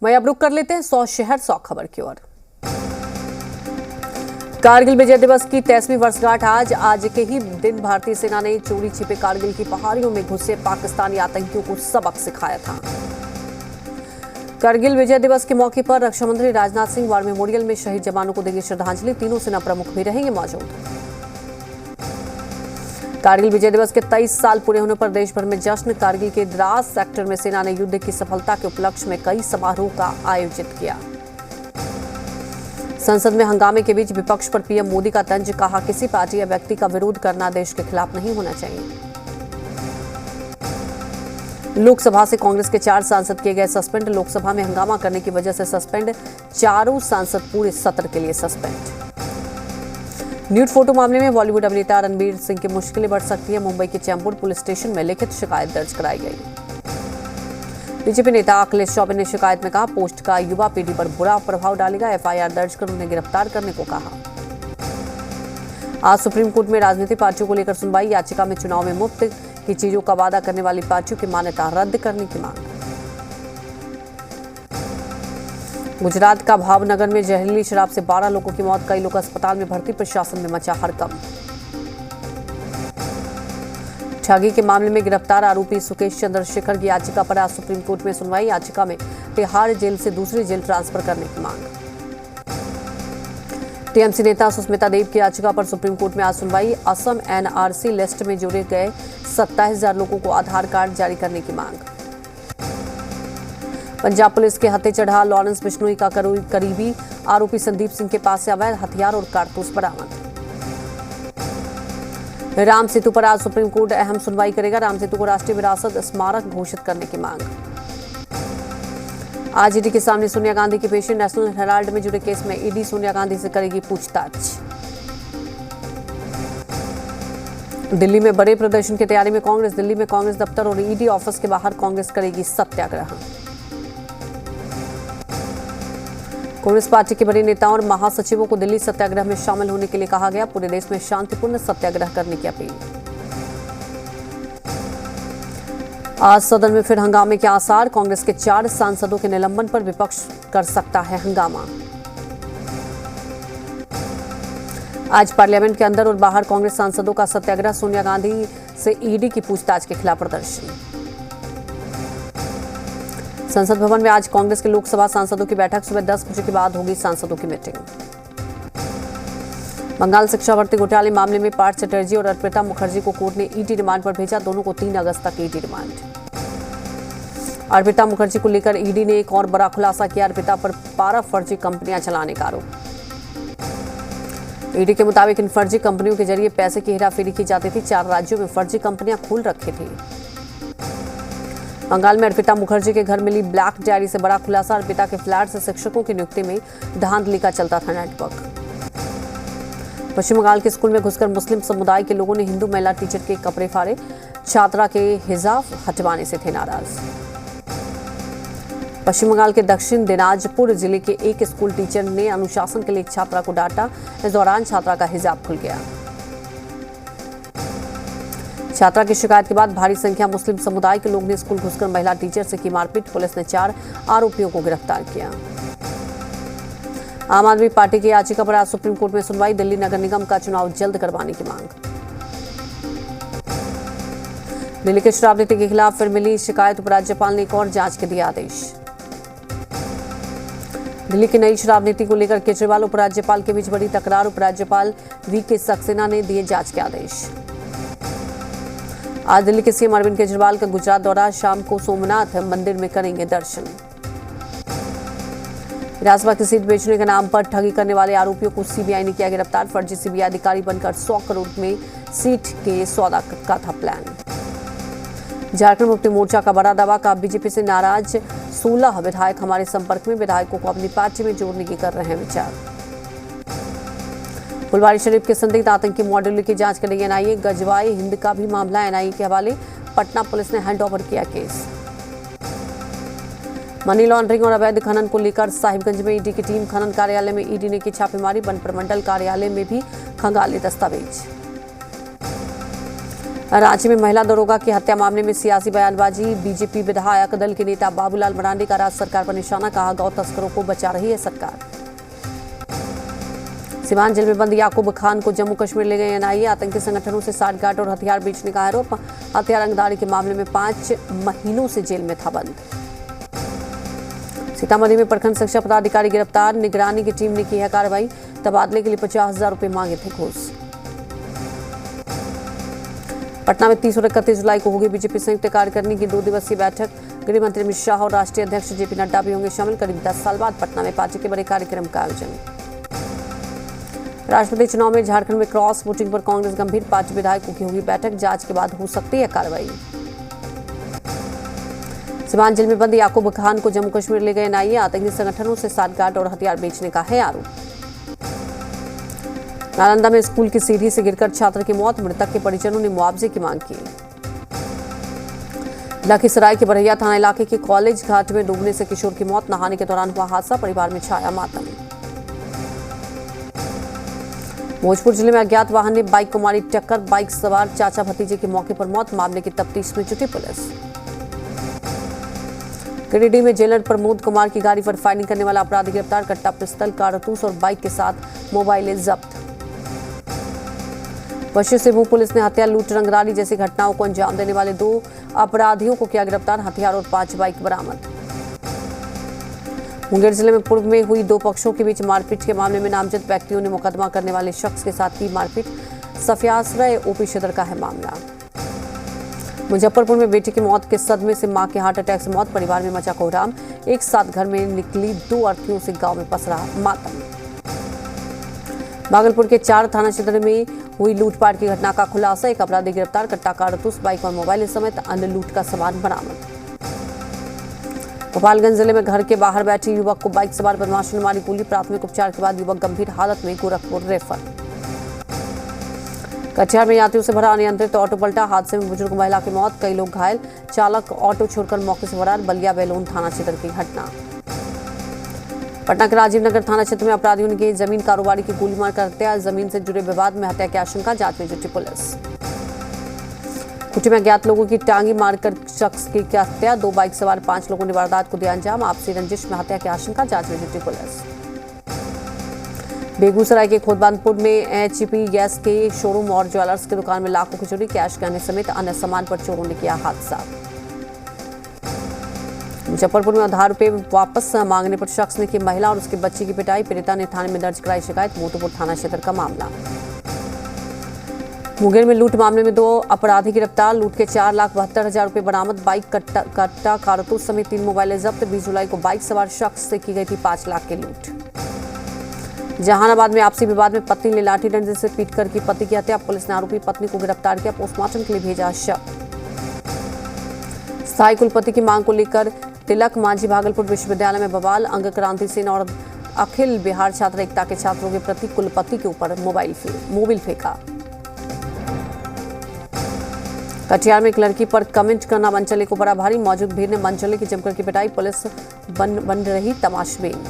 वहीं अब रुक कर लेते हैं 100 शहर 100 खबर की ओर। कारगिल विजय दिवस की 23वीं वर्षगांठ आज के ही दिन भारतीय सेना ने चोरी छिपे कारगिल की पहाड़ियों में घुसे पाकिस्तानी आतंकियों को सबक सिखाया था। कारगिल विजय दिवस के मौके पर रक्षा मंत्री राजनाथ सिंह वार मेमोरियल में शहीद जवानों को देंगे श्रद्धांजलि। तीनों सेना प्रमुख भी रहेंगे मौजूद। कारगिल विजय दिवस के 23 साल पूरे होने पर देश भर में जश्न। कारगिल के द्रास सेक्टर में सेना ने युद्ध की सफलता के उपलक्ष्य में कई समारोह का आयोजित किया। संसद में हंगामे के बीच विपक्ष पर पीएम मोदी का तंज। कहा, किसी पार्टी या व्यक्ति का विरोध करना देश के खिलाफ नहीं होना चाहिए। लोकसभा से कांग्रेस के 4 सांसद किए गए सस्पेंड। लोकसभा में हंगामा करने की वजह से सस्पेंड। चारों सांसद पूरे सत्र के लिए सस्पेंड। न्यूड फोटो मामले में बॉलीवुड अभिनेता रणवीर सिंह की मुश्किलें बढ़ सकती है। मुंबई के चैंबूर पुलिस स्टेशन में लिखित शिकायत दर्ज कराई गई। बीजेपी नेता अखिलेश चौबे ने शिकायत में कहा, पोस्ट का युवा पीढ़ी पर बुरा प्रभाव डालेगा। एफआईआर दर्ज कर उन्हें गिरफ्तार करने को कहा। आज सुप्रीम कोर्ट में राजनीतिक पार्टियों को लेकर सुनवाई। याचिका में चुनाव में मुफ्त की चीजों का वादा करने वाली पार्टियों की मान्यता रद्द करने की मांग। गुजरात का भावनगर में जहरीली शराब से 12 लोगों की मौत। कई लोग अस्पताल में भर्ती। प्रशासन में मचा हड़कंप। ठगी के मामले में गिरफ्तार आरोपी सुकेश चंद्रशेखर की याचिका पर आज सुप्रीम कोर्ट में सुनवाई। याचिका में तिहाड़ जेल से दूसरी जेल ट्रांसफर करने की मांग। टीएमसी नेता सुष्मिता देव की याचिका पर सुप्रीम कोर्ट में आज सुनवाई। असम एनआरसी लिस्ट में जोड़े गए 27,000 लोगों को आधार कार्ड जारी करने की मांग। पंजाब पुलिस के हत्थे चढ़ा लॉरेंस बिश्नोई का करीबी आरोपी संदीप सिंह के पास से अवैध हथियार और कारतूस बरामद। राम सेतु पर आज सुप्रीम कोर्ट अहम सुनवाई करेगा। राम सेतु को राष्ट्रीय विरासत स्मारक घोषित करने की मांग। आज ईडी के सामने सोनिया गांधी की पेशी। नेशनल हेराल्ड में जुड़े केस में ईडी सोनिया गांधी से करेगी पूछताछ। दिल्ली में बड़े प्रदर्शन की तैयारी में कांग्रेस। दिल्ली में कांग्रेस दफ्तर और ईडी ऑफिस के बाहर कांग्रेस करेगी सत्याग्रह। कांग्रेस पार्टी के बड़े नेताओं और महासचिवों को दिल्ली सत्याग्रह में शामिल होने के लिए कहा गया। पूरे देश में शांतिपूर्ण सत्याग्रह करने की अपील। आज सदन में फिर हंगामे के आसार। कांग्रेस के 4 सांसदों के निलंबन पर विपक्ष कर सकता है हंगामा। आज पार्लियामेंट के अंदर और बाहर कांग्रेस सांसदों का सत्याग्रह। सोनिया गांधी से ईडी की पूछताछ के खिलाफ प्रदर्शन। संसद भवन में आज कांग्रेस के लोकसभा सांसदों की बैठक। सुबह 10 बजे के बाद होगी सांसदों की मीटिंग। बंगाल शिक्षा भर्ती घोटाले मामले में पार्थ चटर्जी और अर्पिता मुखर्जी को कोर्ट ने ईडी रिमांड पर भेजा। दोनों को 3 अगस्त तक ईडी रिमांड। अर्पिता मुखर्जी को लेकर ईडी ने एक और बड़ा खुलासा किया। अर्पिता पर 12 फर्जी कंपनियां चलाने का आरोप। ईडी के मुताबिक इन फर्जी कंपनियों के जरिए पैसे की हेराफेरी की जाती थी। 4 राज्यों में फर्जी कंपनियां खोल रखी थी। बंगाल में अर्पिता मुखर्जी के घर मिली ब्लैक डायरी से बड़ा खुलासा। अर्पिता के फ्लैट से शिक्षकों की नियुक्ति में धांधली का चलता था नेटवर्क। पश्चिम बंगाल के स्कूल में घुसकर मुस्लिम समुदाय के लोगों ने हिंदू महिला टीचर के कपड़े फाड़े। छात्रा के हिजाब हटवाने से थे नाराज। पश्चिम बंगाल के दक्षिण दिनाजपुर जिले के एक स्कूल टीचर ने अनुशासन के लिए एक छात्रा को डांटा। इस दौरान छात्रा का हिजाब खुल गया। छात्रा की शिकायत के बाद भारी संख्या मुस्लिम समुदाय के लोग ने स्कूल घुसकर महिला टीचर से की मारपीट। पुलिस ने 4 आरोपियों को गिरफ्तार किया। आम आदमी पार्टी की याचिका पर आज सुप्रीम कोर्ट में सुनवाई। दिल्ली नगर निगम का चुनाव जल्द करवाने की मांग। दिल्ली के शराब नीति के खिलाफ फिर मिली शिकायत। उपराज्यपाल ने एक और जांच के दिए आदेश। दिल्ली की नई शराब नीति को लेकर केजरीवाल उपराज्यपाल के बीच बड़ी तकरार। उपराज्यपाल वीके सक्सेना ने दिए जांच के आदेश। आज दिल्ली के सीएम अरविंद केजरीवाल का गुजरात दौरा। शाम को सोमनाथ मंदिर में करेंगे दर्शन। विधानसभा की सीट बेचने के नाम पर ठगी करने वाले आरोपियों को सीबीआई ने किया गिरफ्तार। फर्जी सीबीआई अधिकारी बनकर 100 करोड़ में सीट के सौदा का था प्लान। झारखंड मुक्ति मोर्चा का बड़ा दावा। का बीजेपी से नाराज 16 विधायक हमारे संपर्क में। विधायकों को अपनी पार्टी में जोड़ने की कर रहे हैं विचार। फुलवारीशरीफ के संदिग्ध आतंकी मॉड्यूल की जांच कर रही एनआईए। गजवाई हिंद का भी मामला एनआईए के हवाले। पटना पुलिस ने हैंडओवर किया केस। मनी लॉन्ड्रिंग और अवैध खनन को लेकर साहिबगंज में ईडी की टीम। खनन कार्यालय में ईडी ने की छापेमारी। वन प्रमंडल कार्यालय में भी खंगाले दस्तावेज। रांची में महिला दरोगा की हत्या मामले में सियासी बयानबाजी। बीजेपी विधायक दल के नेता बाबूलाल मरांडी का राज्य सरकार पर निशाना, कहा गौ तस्करों को बचा रही है सरकार। सिवान जेल में बंद याकूब खान को जम्मू कश्मीर ले गए एनआईए। आतंकी संगठनों से साठगांठ और हथियार बेचने का आरोप। हथियार रंगदारी के मामले में 5 महीनों से जेल में था बंद। सीतामढ़ी में प्रखंड शिक्षा पदाधिकारी गिरफ्तार। निगरानी की टीम ने की है कार्रवाई। तबादले के लिए 50,000 रुपये मांगे थे घूस। पटना में 30 और 31 जुलाई को होगी बीजेपी संयुक्त कार्यकारिणी की 2 दिवसीय बैठक। गृह मंत्री अमित शाह और राष्ट्रीय अध्यक्ष जेपी नड्डा भी होंगे शामिल। करीब 10 साल बाद पटना में पार्टी के बड़े कार्यक्रम का आयोजन। राष्ट्रपति चुनाव में झारखंड में क्रॉस वोटिंग पर कांग्रेस गंभीर। पार्टी विधायकों की होगी बैठक। जांच के बाद हो सकती है कार्रवाई। सिवान जेल में बंद याकूब खान को जम्मू कश्मीर ले गए एनआईए। आतंकी संगठनों से साठगांठ और हथियार बेचने का है आरोप। नालंदा में स्कूल की सीढ़ी से गिरकर छात्र की मौत। मृतक के परिजनों ने मुआवजे की मांग की। लखीसराय के बरैया थाना इलाके के कॉलेज घाट में डूबने से किशोर की मौत। नहाने के दौरान हुआ हादसा, परिवार में छाया मातम। भोजपुर जिले में अज्ञात वाहन ने बाइक को मारी टक्कर। बाइक सवार चाचा भतीजे की मौके पर मौत। मामले की तफ्तीश में जुटी पुलिस। गिरिडीह में जेलर प्रमोद कुमार की गाड़ी पर फायरिंग करने वाला अपराधी गिरफ्तार। कट्टा, पिस्तल, कारतूस और बाइक के साथ मोबाइल जब्त। पश्चिम सिंहभूम पुलिस ने हत्या, लूट, रंगदारी जैसी घटनाओं को अंजाम देने वाले 2 अपराधियों को किया गिरफ्तार। हथियार और 5 बाइक बरामद। मुंगेर जिले में पूर्व में हुई 2 पक्षों के बीच मारपीट के मामले में नामजद व्यक्तियों ने मुकदमा करने वाले शख्स के साथ की मारपीट। सफियासराय ओपी क्षेत्र का है मामला। मुजफ्फरपुर में बेटी की मौत के सदमे से मां के हार्ट अटैक से मौत। परिवार में मचा कोहराम। एक साथ घर में निकली 2 अर्थियों से गांव में पसरा मातम। भागलपुर के 4 थाना क्षेत्र में हुई लूटपाट की घटना का खुलासा। एक अपराधी गिरफ्तार। कट्टा, कारतूस, बाइक और मोबाइल समेत अन्य लूट का सामान बरामद। गोपालगंज जिले में घर के बाहर बैठे युवक को बाइक सवार बदमाशों ने मारी गोली। प्राथमिक उपचार के बाद युवक गंभीर हालत में गोरखपुर रेफर। कटिहार में यात्रियों से भरा अनियंत्रित ऑटो पलटा। हादसे में बुजुर्ग महिला की मौत, कई लोग घायल। चालक ऑटो छोड़कर मौके से फरार। बलिया बेलोन थाना क्षेत्र की घटना। पटना के राजीव नगर थाना क्षेत्र में अपराधियों ने की जमीन कारोबारी की गोली मारकर हत्या। जमीन से जुड़े विवाद में हत्या की आशंका। जांच में जुटी पुलिस। कुटी में अज्ञात लोगों की टांगी मारकर शख्स की हत्या। 2 बाइक सवार 5 लोगों ने वारदात को दिया अंजाम। आपसी रंजिश में हत्या की आशंका। जांच में जुटी पुलिस। बेगूसराय के खोदबांधपुर में एचपी गैस के शोरूम और ज्वेलर्स की दुकान में लाखों की चोरी। कैश गहने समेत अन्य सामान पर चोरों ने किया हादसा। मुजफ्फरपुर में उधार रुपये वापस मांगने पर शख्स ने की महिला और उसके बच्चे की पिटाई। पीड़िता ने थाने में दर्ज कराई शिकायत। मोतीपुर थाना क्षेत्र का मामला। मुंगेर में लूट मामले में 2 अपराधी गिरफ्तार। लूट के 4,72,000 रुपये बरामद। बाइक, कट्टा, कारतूस समेत 3 मोबाइल जब्त। 20 जुलाई को बाइक सवार शख्स से की गई थी 5 लाख की लूट। जहानाबाद में आपसी विवाद में पत्नी ने लाठी डंडे से पीटकर की पति की हत्या। पुलिस ने आरोपी पत्नी को गिरफ्तार किया। पोस्टमार्टम के लिए भेजा शव। स्थायी कुलपति की मांग को लेकर तिलक मांझी भागलपुर विश्वविद्यालय में बवाल। अंग क्रांति सेना और अखिल बिहार छात्र एकता के छात्रों के प्रति कुलपति के ऊपर मोबिल फेंका। कटिहार में एक लड़की पर कमेंट करना मनचले को बड़ा भारी। मौजूद भीड़ ने मनचले की जमकर की पिटाई। पुलिस बन रही तमाशबीन।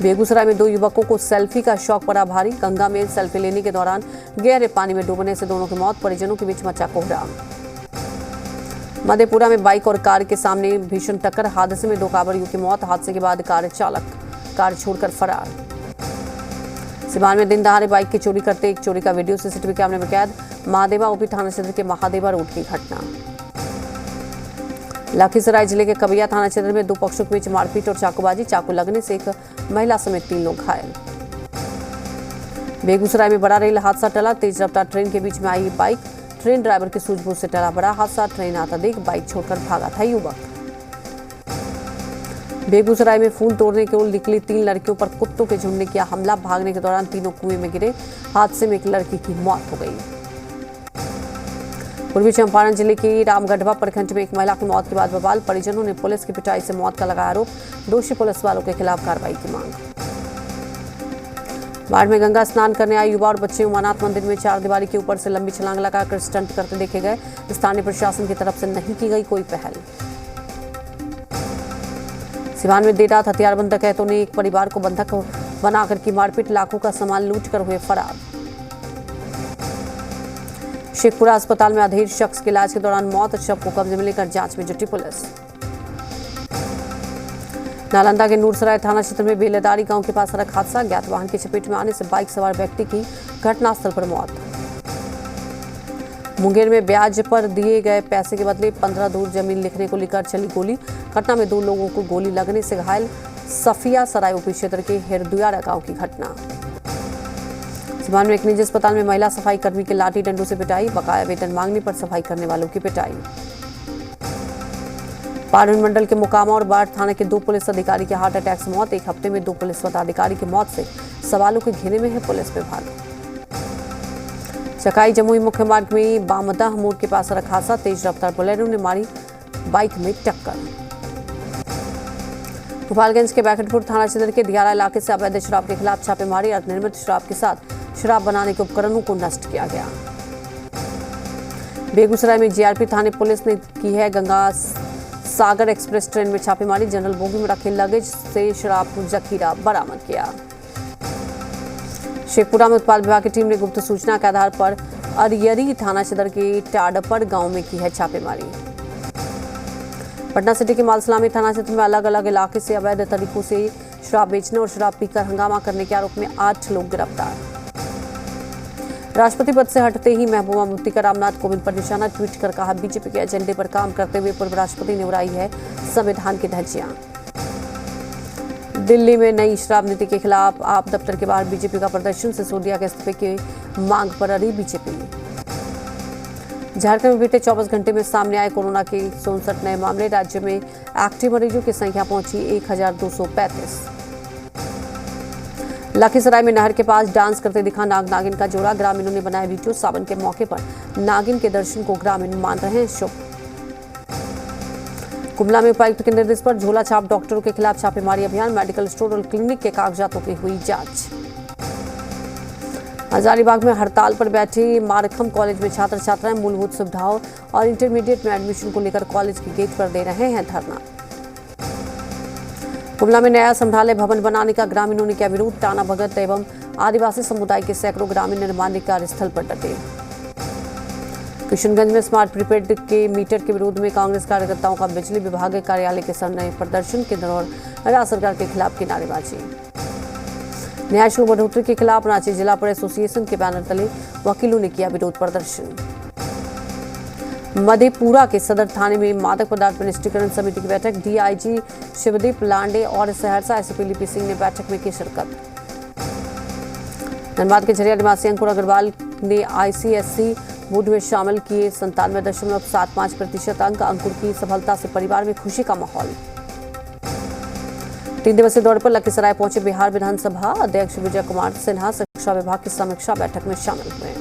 बेगूसराय में 2 युवकों को सेल्फी का शौक पड़ा भारी। गंगा में सेल्फी लेने के दौरान गहरे पानी में डूबने से दोनों की मौत। परिजनों के बीच मचा कोहराम। मधेपुरा में बाइक और कार के सामने भीषण टक्कर। हादसे में 2 कांवड़ियों की मौत। हादसे के बाद कार चालक कार छोड़कर फरार। सिवान में दिन दहाड़े बाइक की चोरी करते एक चोरी का वीडियो सीसीटीवी कैमरे में कैद। महादेवा ओपी थाना क्षेत्र के महादेवा रोड की घटना। लखीसराय जिले के कबिया थाना क्षेत्र में 2 पक्षों के बीच मारपीट और चाकूबाजी। चाकू लगने से एक महिला समेत 3 लोग घायल। बेगूसराय में बड़ा रेल हादसा टला। तेज रफ्तार ट्रेन के बीच में आई बाइक। ट्रेन ड्राइवर की सूझबूझ से टला बड़ा हादसा। ट्रेन आता देख बाइक छोड़कर भागा था युवक। बेगूसराय में फूल तोड़ने की ओर निकली 3 लड़कियों पर कुत्तों के झुंड ने किया हमला। भागने के दौरान तीनों कुएं में गिरे। हादसे में एक लड़की की मौत हो गई। पूर्वी चंपारण जिले की रामगढ़वा प्रखंड में एक महिला की मौत के बाद बवाल। परिजनों ने पुलिस की पिटाई से मौत का लगाया आरोप। दोषी पुलिस वालों के खिलाफ कार्रवाई की मांग। बाढ़ में गंगा स्नान करने आए युवा और बच्चे उमानाथ मंदिर में 4 दीवारी के ऊपर से लंबी छलांग लगाकर स्टंट करते देखे गए। स्थानीय प्रशासन की तरफ से नहीं की गई कोई पहल। सिवान में देर रात हथियारबंद डकैतों ने एक परिवार को बंधक बनाकर की मारपीट। लाखों का सामान लूट कर हुए फरार। शेखपुरा अस्पताल में अधेड़ शख्स के इलाज के दौरान मौत, शव को कब्जे में लेकर जांच में जुटी पुलिस। नालंदा के नूरसराय थाना क्षेत्र में बेलेदारी गांव के पास सड़क हादसा, अज्ञात वाहन की चपेट में आने से बाइक सवार व्यक्ति की घटनास्थल पर मौत। मुंगेर में ब्याज पर दिए गए पैसे के बदले 15 दूर जमीन लिखने को लेकर चली गोली, घटना में 2 लोगों को गोली लगने से घायल। सफिया सराय ऊपरी क्षेत्र के हिरदुयारा गांव की घटना। सिवान में एक निजी अस्पताल में महिला सफाई कर्मी के लाठी डंडों से पिटाई, बकाया वेतन मांगने पर सफाई करने वालों की पिटाई। पारून मंडल के मोकामा और बाढ़ थाना के 2 पुलिस अधिकारी के हार्ट अटैक से मौत, एक हफ्ते में 2 पुलिस पदाधिकारी की मौत से सवालों के घेरे में है पुलिस विभाग। चकाई जमुई मुख्य मार्ग में बामदह मोड़ के पास सड़क हादसा, तेज रफ्तार बोलेरो ने मारी बाइक में टक्कर। गोपालगंज के बैकटपुर थाना क्षेत्र के दियारा इलाके से अवैध शराब के खिलाफ छापेमारी, अर्धनिर्मित शराब के साथ शराब बनाने के उपकरणों को नष्ट किया गया। बेगूसराय में जीआरपी थाने पुलिस ने की है गंगा सागर एक्सप्रेस ट्रेन में छापेमारी, जनरल बोगी में रखे लगेज से शराब जखीरा बरामद किया। शेखपुरा में उत्पाद विभाग की टीम ने गुप्त सूचना के आधार पर अरियरी थाना क्षेत्र के टाडपर गांव में की है छापेमारी। पटना सिटी के मालसलामी थाना क्षेत्र में अलग अलग इलाके से अवैध तरीकों से शराब बेचने और शराब पीकर हंगामा करने के आरोप में 8 लोग गिरफ्तार। राष्ट्रपति पद से हटते ही महबूबा मुफ्ती का रामनाथ कोविंद पर निशाना, ट्वीट कर कहा बीजेपी के एजेंडे पर काम करते हुए पूर्व राष्ट्रपति ने उड़ाई है संविधान की धज्जियां। दिल्ली में नई शराब नीति के खिलाफ आप दफ्तर के बाहर बीजेपी का प्रदर्शन, सिसोदिया के इस्तीफे की मांग पर अड़ी बीजेपी। झारखंड में बीते 24 घंटे में सामने आए कोरोना के 64 नए मामले, राज्य में एक्टिव मरीजों की संख्या पहुंची 1235। लखीसराय में नहर के पास डांस करते दिखा नाग नागिन का जोड़ा, ग्रामीणों ने बनाया वीडियो, सावन के मौके पर नागिन के दर्शन को ग्रामीण मान रहे हैं शुभ। कुंभला में उपायुक्त के निर्देश पर झोला छाप डॉक्टरों के खिलाफ छापेमारी अभियान, मेडिकल स्टोर और क्लिनिक के कागजातों की हुई जांच। हजारीबाग में हड़ताल पर बैठे मारखम कॉलेज में छात्र छात्राएं मूलभूत सुविधाओं और इंटरमीडिएट में एडमिशन को लेकर कॉलेज के गेट पर दे रहे हैं धरना। कुंभला में नया संग्रहालय भवन बनाने का ग्रामीणों ने किया विरोध, टाना भगत एवं आदिवासी समुदाय के सैकड़ों ग्रामीण निर्माण कार्यस्थल पर डटे। किशनगंज में स्मार्ट प्रीपेड के मीटर के विरोध में कांग्रेस कार्यकर्ताओं का बिजली विभाग कार्यालय के सामने प्रदर्शन, केंद्र और राज्य सरकार के खिलाफ की नारेबाजी। न्याय शुल्क बढ़ोतरी के खिलाफ रांची जिला पर एसोसिएशन के बैनर तले वकीलों ने किया विरोध प्रदर्शन। मधेपुरा के सदर थाने में मादक पदार्थ निष्क्रियण समिति की बैठक, डीआईजी शिवदीप लांडे और सहरसा एसपी लिपि सिंह ने बैठक में की शिरकत। धनबाद के झरिया निवासी अंकुर अग्रवाल ने आईसीएसई बोर्ड में शामिल किए 97.75% अंक, अंकुर की सफलता से परिवार में खुशी का माहौल। 3 दिवसीय दौरे पर लखीसराय पहुंचे बिहार विधानसभा अध्यक्ष विजय कुमार सिन्हा, शिक्षा विभाग की समीक्षा बैठक में शामिल हुए।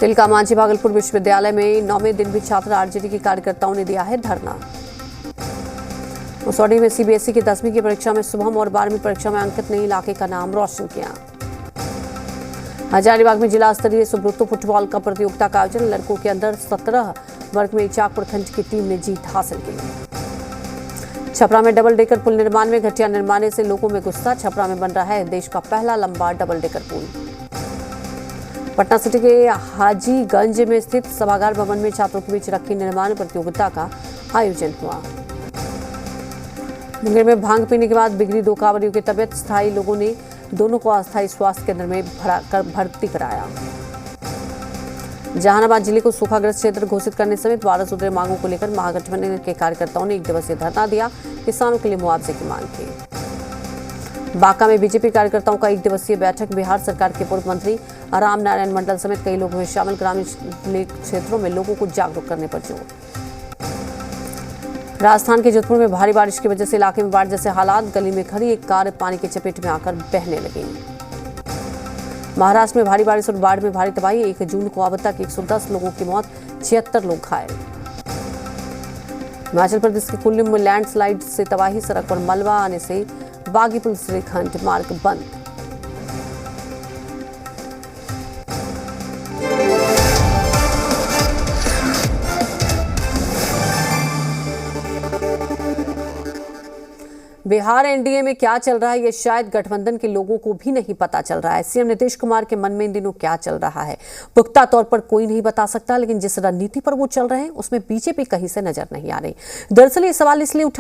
तिलका मांझी भागलपुर विश्वविद्यालय में 9वें दिन भी छात्र आरजेडी के कार्यकर्ताओं ने दिया है धरना। मसौढ़ी में सीबीएसई की 10वीं की परीक्षा में शुभम और 12वीं परीक्षा में अंकित ने इलाके का नाम रोशन किया। हजारीबाग में जिला स्तरीय सुब्रतो फुटबॉल का प्रतियोगिता का आयोजन, लड़कों के अंदर 17 वर्ग में चाकपुर खंड की टीम ने जीत हासिल की। छपरा में डबल डेकर पुल निर्माण में घटिया निर्माण से लोगों में गुस्सा, छपरा में बन रहा है देश का पहला लंबा डबल डेकर पुल। पटना सिटी के हाजीगंज में स्थित सभागार भवन में छात्रों के बीच रखी निर्माण प्रतियोगिता का आयोजन हुआ। मुंगेर में भांग पीने के बाद बिगड़ी 2 कांवरियों की तबीयत, स्थायी लोगों ने दोनों को अस्थायी स्वास्थ्य केंद्र में भर्ती कराया। जहानाबाद जिले को सूखाग्रस्त क्षेत्र घोषित करने समेत 12 सूत्रीय मांगों को लेकर महागठबंधन के कार्यकर्ताओं ने 1 दिवसीय धरना दिया, किसानों के लिए मुआवजे की मांग की। बांका में बीजेपी कार्यकर्ताओं का 1 दिवसीय बैठक, बिहार सरकार के पूर्व मंत्री राम नारायण मंडल समेत कई लोग हुए शामिल, ग्रामीण क्षेत्रों में लोगों को जागरूक करने पर जोर। राजस्थान के जोधपुर में भारी बारिश की वजह से इलाके में बाढ़ जैसे हालात, गली में खड़ी एक कार पानी की चपेट में आकर बहने लगी। महाराष्ट्र में भारी बारिश और बाढ़ में भारी तबाही, 1 जून को अब तक 110 लोगों की मौत, 76 लोग घायल। हिमाचल प्रदेश के कुल्लू में लैंडस्लाइड से तबाही, सड़क पर मलबा आने से बागीपुल श्रीखंड मार्ग बंद। बिहार एनडीए में क्या चल रहा है ये शायद गठबंधन के लोगों को भी नहीं पता चल रहा है। सीएम नीतीश कुमार के मन में इन दिनों क्या चल रहा है पुख्ता तौर पर कोई नहीं बता सकता, लेकिन जिस रणनीति पर वो चल रहे हैं उसमें बीजेपी कहीं से नजर नहीं आ रही। दरअसल ये सवाल इसलिए उठा